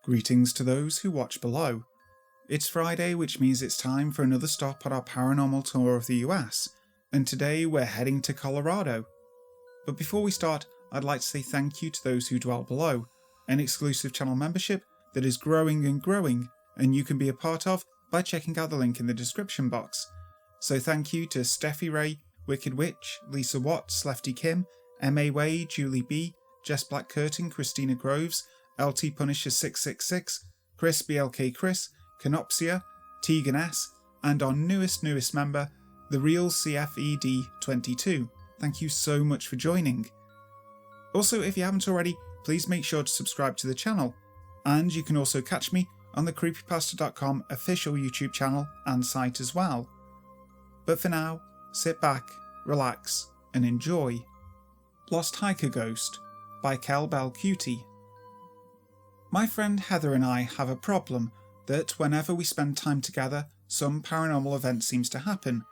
Greetings to those who watch below. It's Friday, which means it's time for another stop on our paranormal tour of the US, and today we're heading to Colorado. But before we start, I'd like to say thank you to those who dwell below, an exclusive channel membership that is growing and growing, and you can be a part of by checking out the link in the description box. So thank you to Steffi Ray, Wicked Witch, Lisa Watts, Lefty Kim, M.A. Way, Julie B, Jess Black Curtin, Christina Groves, LT Punisher 666, Chris BLK Chris, Canopsia, Tegan S, and our newest member, the Real CFED 22. Thank you so much for joining. Also, if you haven't already, please make sure to subscribe to the channel, and you can also catch me on the creepypasta.com official YouTube channel and site as well. But for now, sit back, relax, and enjoy. Lost Hiker Ghost by kellbellcutie. My friend Heather and I have a problem that whenever we spend time together, some paranormal event seems to happen.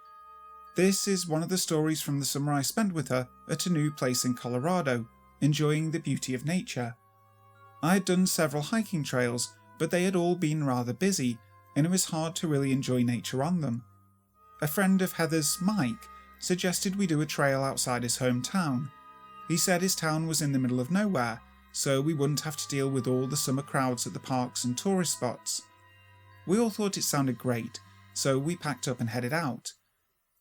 This is one of the stories from the summer I spent with her at a new place in Colorado, enjoying the beauty of nature. I had done several hiking trails, but they had all been rather busy, and it was hard to really enjoy nature on them. A friend of Heather's, Mike, suggested we do a trail outside his hometown. He said his town was in the middle of nowhere, so we wouldn't have to deal with all the summer crowds at the parks and tourist spots. We all thought it sounded great, so we packed up and headed out.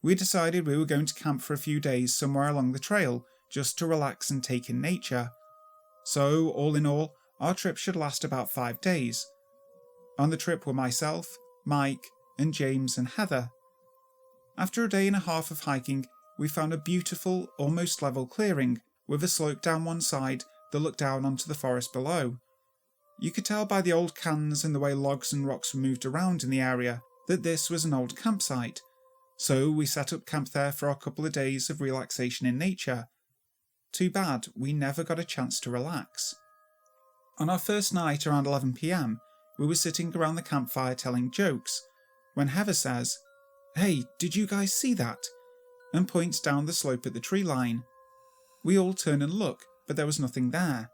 We decided we were going to camp for a few days somewhere along the trail, just to relax and take in nature. So, all in all, our trip should last about 5 days. On the trip were myself, Mike, and James and Heather. After a day and a half of hiking, we found a beautiful, almost level clearing, with a slope down one side that looked down onto the forest below. You could tell by the old cans and the way logs and rocks were moved around in the area that this was an old campsite, so we set up camp there for our couple of days of relaxation in nature. Too bad we never got a chance to relax. On our first night around 11 PM, we were sitting around the campfire telling jokes, when Heather says, "Hey, did you guys see that?" and points down the slope at the tree line. We all turn and look, but there was nothing there.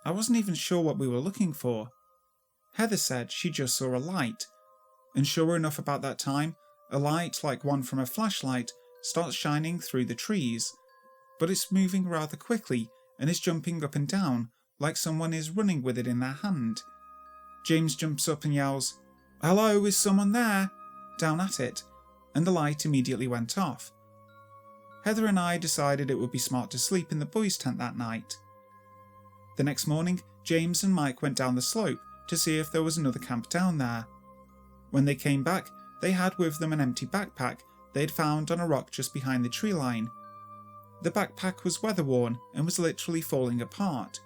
I wasn't even sure what we were looking for. Heather said she just saw a light, and sure enough about that time, a light like one from a flashlight starts shining through the trees, but it's moving rather quickly and is jumping up and down like someone is running with it in their hand. James jumps up and yells, "Hello, is someone there?" down at it, and the light immediately went off. Heather and I decided it would be smart to sleep in the boys' tent that night. The next morning, James and Mike went down the slope to see if there was another camp down there. When they came back, they had with them an empty backpack they had found on a rock just behind the tree line. The backpack was weather-worn and was literally falling apart.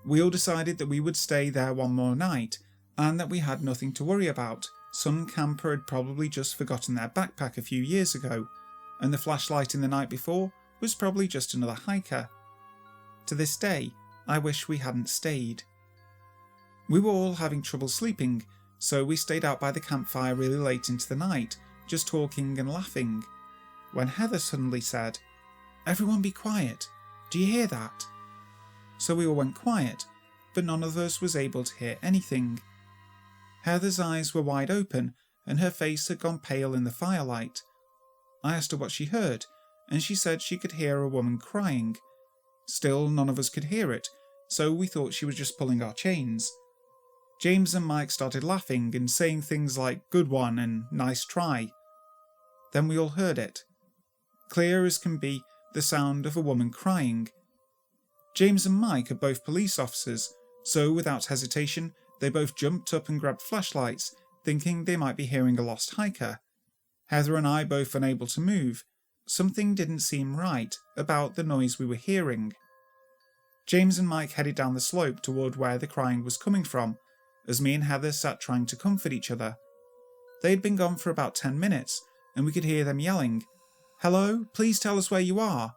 We all decided that we would stay there one more night, and that we had nothing to worry about. Some camper had probably just forgotten their backpack a few years ago, and the flashlight in the night before was probably just another hiker. To this day, I wish we hadn't stayed. We were all having trouble sleeping, so we stayed out by the campfire really late into the night, just talking and laughing, when Heather suddenly said, "Everyone be quiet, do you hear that?" So we all went quiet, but none of us was able to hear anything. Heather's eyes were wide open, and her face had gone pale in the firelight. I asked her what she heard, and she said she could hear a woman crying. Still, none of us could hear it, so we thought she was just pulling our chains. James and Mike started laughing and saying things like "good one" and "nice try." Then we all heard it. Clear as can be, the sound of a woman crying. James and Mike are both police officers, so without hesitation, they both jumped up and grabbed flashlights, thinking they might be hearing a lost hiker. Heather and I both unable to move. Something didn't seem right about the noise we were hearing. James and Mike headed down the slope toward where the crying was coming from, as me and Heather sat trying to comfort each other. They had been gone for about 10 minutes, and we could hear them yelling, "Hello, please tell us where you are."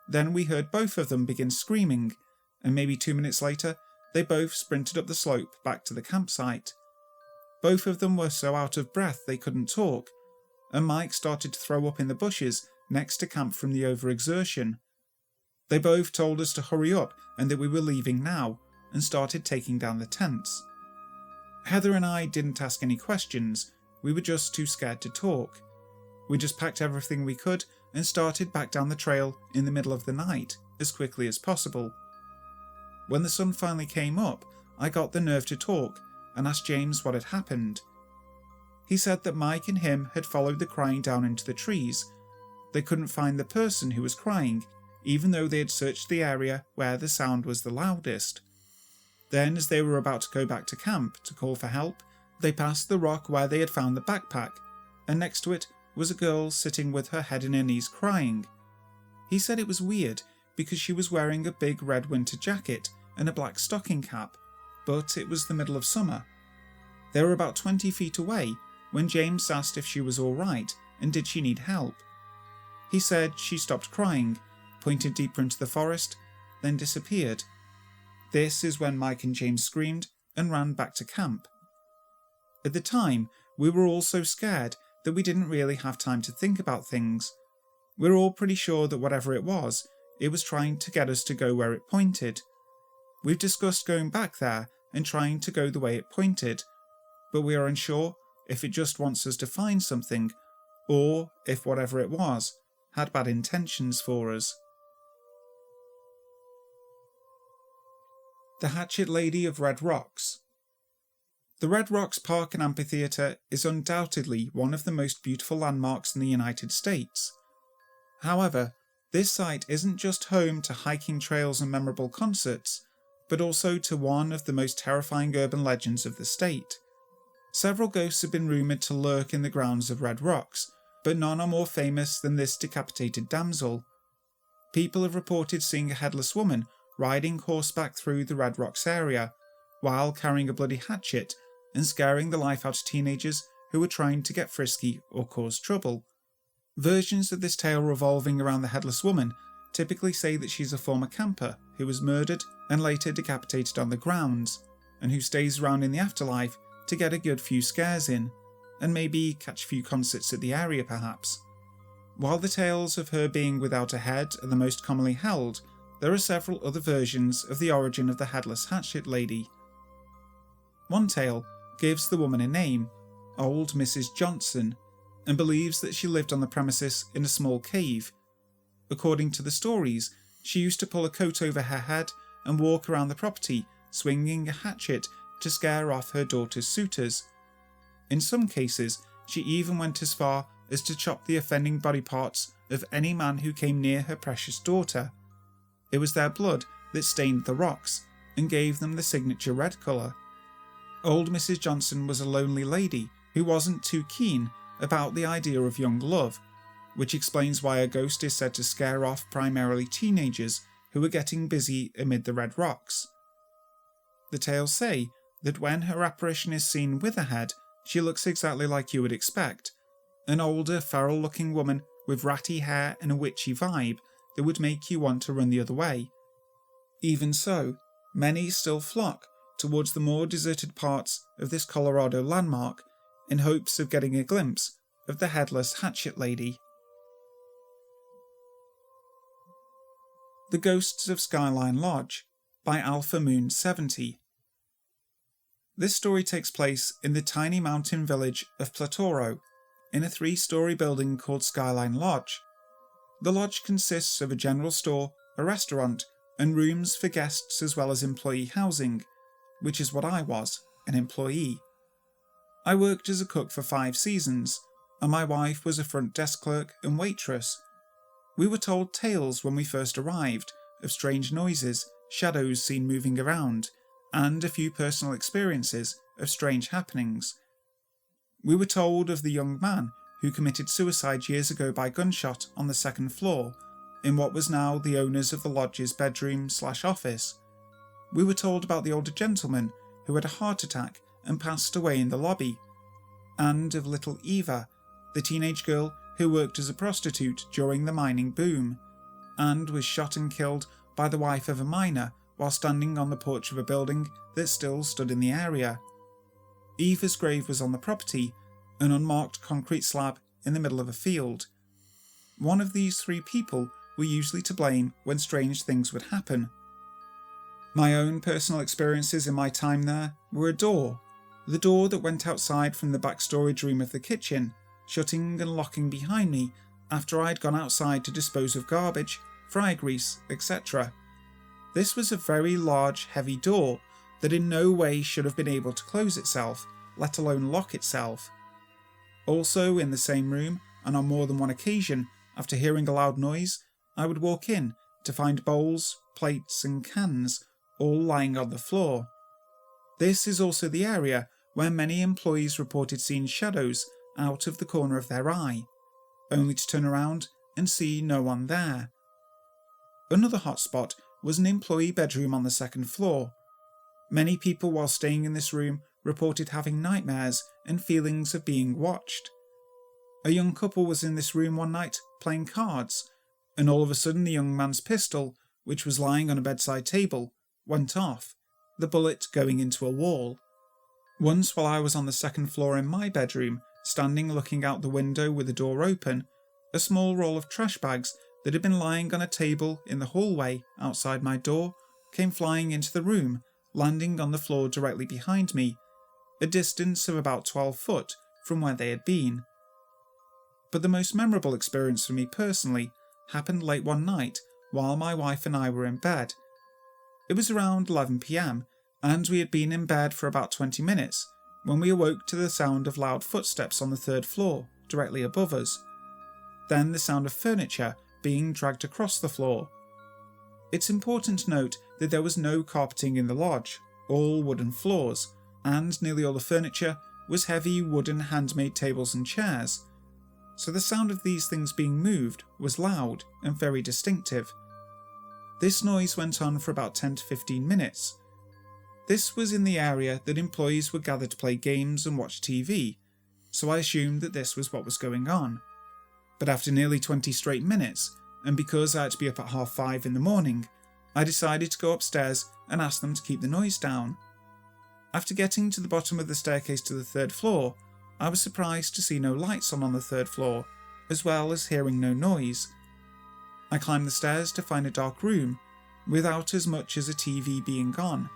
Then we heard both of them begin screaming, and maybe 2 minutes later, they both sprinted up the slope back to the campsite. Both of them were so out of breath they couldn't talk, and Mike started to throw up in the bushes next to camp from the overexertion. They both told us to hurry up and that we were leaving now, and started taking down the tents. Heather and I didn't ask any questions, we were just too scared to talk. We just packed everything we could and started back down the trail in the middle of the night as quickly as possible. When the sun finally came up, I got the nerve to talk and asked James what had happened. He said that Mike and him had followed the crying down into the trees. They couldn't find the person who was crying, even though they had searched the area where the sound was the loudest. Then, as they were about to go back to camp to call for help, they passed the rock where they had found the backpack, and next to it was a girl sitting with her head in her knees crying. He said it was weird because she was wearing a big red winter jacket and a black stocking cap, but it was the middle of summer. They were about 20 feet away when James asked if she was alright and did she need help. He said she stopped crying, pointed deeper into the forest, then disappeared. This is when Mike and James screamed and ran back to camp. At the time, we were all so scared that we didn't really have time to think about things. We were all pretty sure that whatever it was trying to get us to go where it pointed. We've discussed going back there and trying to go the way it pointed, but we are unsure if it just wants us to find something, or if whatever it was had bad intentions for us. The Hatchet Lady of Red Rocks. The Red Rocks Park and Amphitheatre is undoubtedly one of the most beautiful landmarks in the United States. However, this site isn't just home to hiking trails and memorable concerts, but also to one of the most terrifying urban legends of the state. Several ghosts have been rumoured to lurk in the grounds of Red Rocks, but none are more famous than this decapitated damsel. People have reported seeing a headless woman riding horseback through the Red Rocks area, while carrying a bloody hatchet and scaring the life out of teenagers who were trying to get frisky or cause trouble. Versions of this tale revolving around the headless woman typically say that she's a former camper who was murdered and later decapitated on the grounds, and who stays around in the afterlife to get a good few scares in, and maybe catch a few concerts at the area perhaps. While the tales of her being without a head are the most commonly held, there are several other versions of the origin of the Headless Hatchet Lady. One tale gives the woman a name, Old Mrs. Johnson, and believes that she lived on the premises in a small cave. According to the stories, she used to pull a coat over her head and walk around the property swinging a hatchet to scare off her daughter's suitors. In some cases, she even went as far as to chop the offending body parts of any man who came near her precious daughter. It was their blood that stained the rocks and gave them the signature red colour. Old Mrs. Johnson was a lonely lady who wasn't too keen about the idea of young love, which explains why a ghost is said to scare off primarily teenagers who were getting busy amid the red rocks. The tales say that when her apparition is seen with a head, she looks exactly like you would expect, an older, feral-looking woman with ratty hair and a witchy vibe that would make you want to run the other way. Even so, many still flock towards the more deserted parts of this Colorado landmark in hopes of getting a glimpse of the Headless Hatchet Lady. The Ghosts of Skyline Lodge by Alpha Moon 70. This story takes place in the tiny mountain village of Platoro, in a 3-story building called Skyline Lodge. The lodge consists of a general store, a restaurant, and rooms for guests as well as employee housing, which is what I was, an employee. I worked as a cook for 5 seasons, and my wife was a front desk clerk and waitress. We were told tales when we first arrived of strange noises, shadows seen moving around, and a few personal experiences of strange happenings. We were told of the young man who committed suicide years ago by gunshot on the 2nd floor, in what was now the owners of the lodge's bedroom/office. We were told about the older gentleman who had a heart attack and passed away in the lobby, and of little Eva, the teenage girl who worked as a prostitute during the mining boom, and was shot and killed by the wife of a miner while standing on the porch of a building that still stood in the area. Eva's grave was on the property, an unmarked concrete slab in the middle of a field. One of these 3 people were usually to blame when strange things would happen. My own personal experiences in my time there were a door. the door that went outside from the back storage room of the kitchen, shutting and locking behind me after I'd gone outside to dispose of garbage, fry grease, etc. This was a very large, heavy door that in no way should have been able to close itself, let alone lock itself. Also, in the same room, and on more than one occasion, after hearing a loud noise, I would walk in to find bowls, plates and cans all lying on the floor. This is also the area where many employees reported seeing shadows out of the corner of their eye, only to turn around and see no one there. Another hotspot was an employee bedroom on the second floor. Many people while staying in this room reported having nightmares and feelings of being watched. A young couple was in this room one night playing cards, and all of a sudden the young man's pistol, which was lying on a bedside table, went off, the bullet going into a wall. Once while I was on the second floor in my bedroom, standing looking out the window with the door open, a small roll of trash bags that had been lying on a table in the hallway outside my door came flying into the room, landing on the floor directly behind me, a distance of about 12 foot from where they had been. But the most memorable experience for me personally happened late one night while my wife and I were in bed. It was around 11 p.m, and we had been in bed for about 20 minutes when we awoke to the sound of loud footsteps on the third floor, directly above us. Then the sound of furniture being dragged across the floor. It's important to note that there was no carpeting in the lodge, all wooden floors, and nearly all the furniture was heavy wooden handmade tables and chairs, so the sound of these things being moved was loud and very distinctive. This noise went on for about 10 to 15 minutes. This was in the area that employees would gather to play games and watch TV, so I assumed that this was what was going on. But after nearly 20 straight minutes, and because I had to be up at 5:30 in the morning, I decided to go upstairs and ask them to keep the noise down. After getting to the bottom of the staircase to the third floor, I was surprised to see no lights on the third floor, as well as hearing no noise. I climbed the stairs to find a dark room, without as much as a TV being on.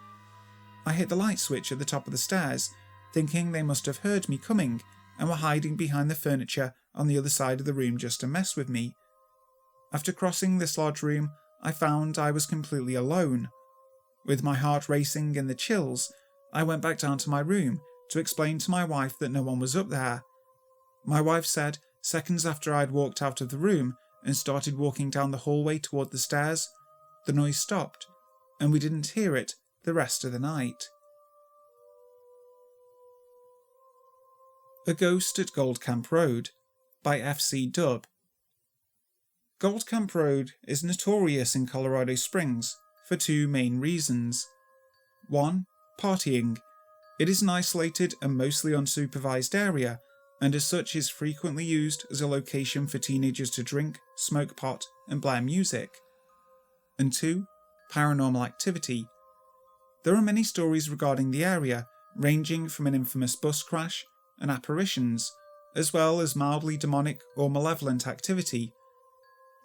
I hit the light switch at the top of the stairs, thinking they must have heard me coming and were hiding behind the furniture on the other side of the room just to mess with me. After crossing this large room, I found I was completely alone. With my heart racing and the chills, I went back down to my room to explain to my wife that no one was up there. My wife said, seconds after I'd walked out of the room and started walking down the hallway toward the stairs, the noise stopped, and we didn't hear it the rest of the night. A Ghost at Gold Camp Road by F.C. Dubb. Gold Camp Road is notorious in Colorado Springs for two main reasons. 1. Partying. It is an isolated and mostly unsupervised area, and as such is frequently used as a location for teenagers to drink, smoke pot, and blare music. And 2. Paranormal activity. There are many stories regarding the area, ranging from an infamous bus crash and apparitions, as well as mildly demonic or malevolent activity.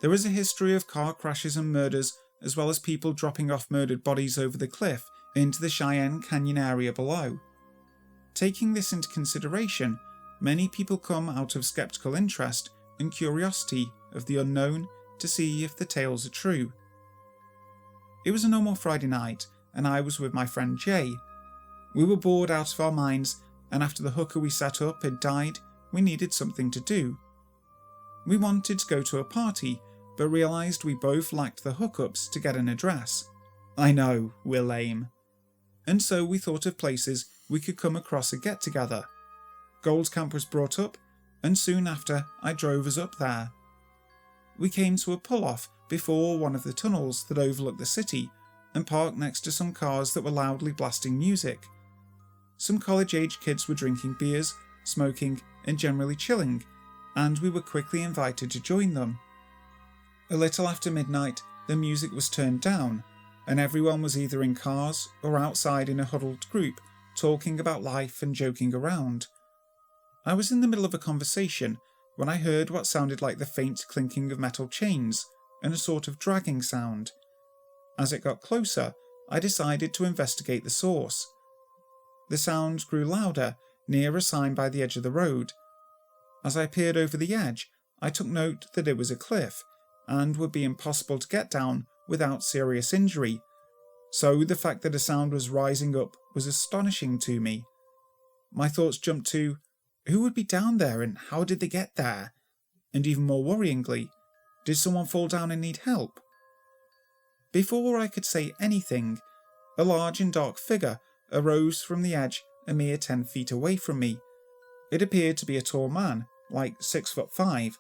There is a history of car crashes and murders, as well as people dropping off murdered bodies over the cliff into the Cheyenne Canyon area below. Taking this into consideration, many people come out of skeptical interest and curiosity of the unknown to see if the tales are true. It was a normal Friday night, and I was with my friend Jay. We were bored out of our minds, and after the hooker we set up had died, we needed something to do. We wanted to go to a party, but realised we both lacked the hookups to get an address. I know, we're lame. And so we thought of places we could come across a get-together. Gold Camp was brought up, and soon after I drove us up there. We came to a pull-off before one of the tunnels that overlooked the city, and parked next to some cars that were loudly blasting music. Some college-age kids were drinking beers, smoking, and generally chilling, and we were quickly invited to join them. A little after midnight, the music was turned down, and everyone was either in cars or outside in a huddled group, talking about life and joking around. I was in the middle of a conversation when I heard what sounded like the faint clinking of metal chains and a sort of dragging sound. As it got closer, I decided to investigate the source. The sound grew louder near a sign by the edge of the road. As I peered over the edge, I took note that it was a cliff and would be impossible to get down without serious injury, so the fact that a sound was rising up was astonishing to me. My thoughts jumped to, who would be down there and how did they get there? And even more worryingly, did someone fall down and need help? Before I could say anything, a large and dark figure arose from the edge a mere 10 feet away from me. It appeared to be a tall man, like 6'5",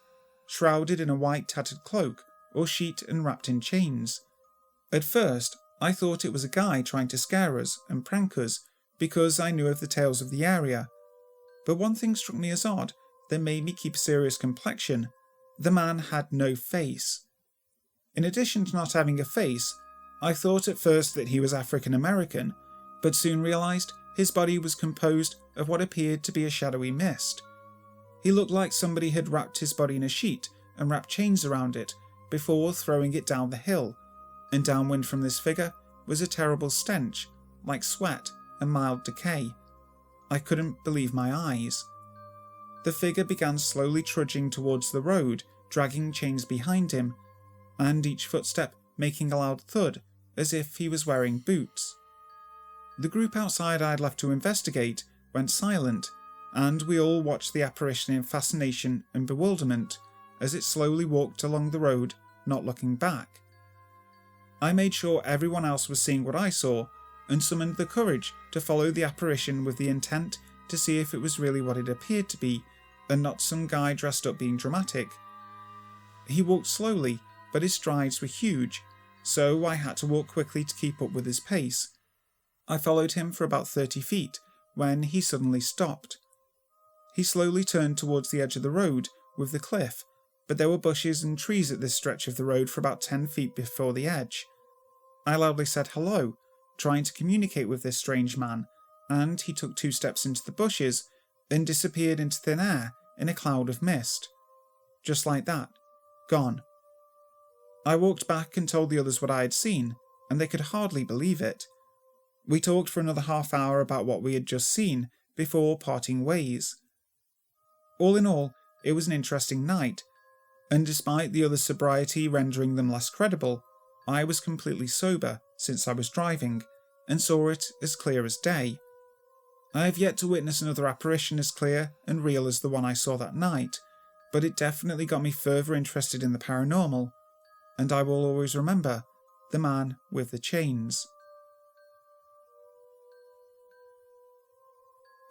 shrouded in a white tattered cloak or sheet and wrapped in chains. At first, I thought it was a guy trying to scare us and prank us because I knew of the tales of the area. But one thing struck me as odd that made me keep a serious complexion. The man had no face. In addition to not having a face, I thought at first that he was African American, but soon realised his body was composed of what appeared to be a shadowy mist. He looked like somebody had wrapped his body in a sheet and wrapped chains around it before throwing it down the hill, and downwind from this figure was a terrible stench, like sweat and mild decay. I couldn't believe my eyes. The figure began slowly trudging towards the road, dragging chains behind him, and each footstep making a loud thud as if he was wearing boots. The group outside I had left to investigate went silent, and we all watched the apparition in fascination and bewilderment as it slowly walked along the road, not looking back. I made sure everyone else was seeing what I saw and summoned the courage to follow the apparition with the intent to see if it was really what it appeared to be and not some guy dressed up being dramatic. He walked slowly, but his strides were huge, so I had to walk quickly to keep up with his pace. I followed him for about 30 feet when he suddenly stopped. He slowly turned towards the edge of the road with the cliff, but there were bushes and trees at this stretch of the road for about 10 feet before the edge. I loudly said hello, trying to communicate with this strange man, and he took 2 steps into the bushes and disappeared into thin air in a cloud of mist. Just like that, gone. I walked back and told the others what I had seen, and they could hardly believe it. We talked for another half hour about what we had just seen before parting ways. All in all, it was an interesting night, and despite the others' sobriety rendering them less credible, I was completely sober since I was driving, and saw it as clear as day. I have yet to witness another apparition as clear and real as the one I saw that night, but it definitely got me further interested in the paranormal, and I will always remember the man with the chains.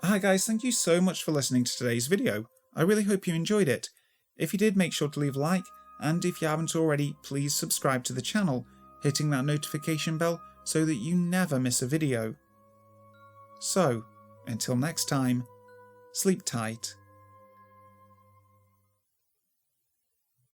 Hi guys, thank you so much for listening to today's video. I really hope you enjoyed it. If you did, make sure to leave a like, and if you haven't already, please subscribe to the channel, hitting that notification bell so that you never miss a video. So, until next time, sleep tight.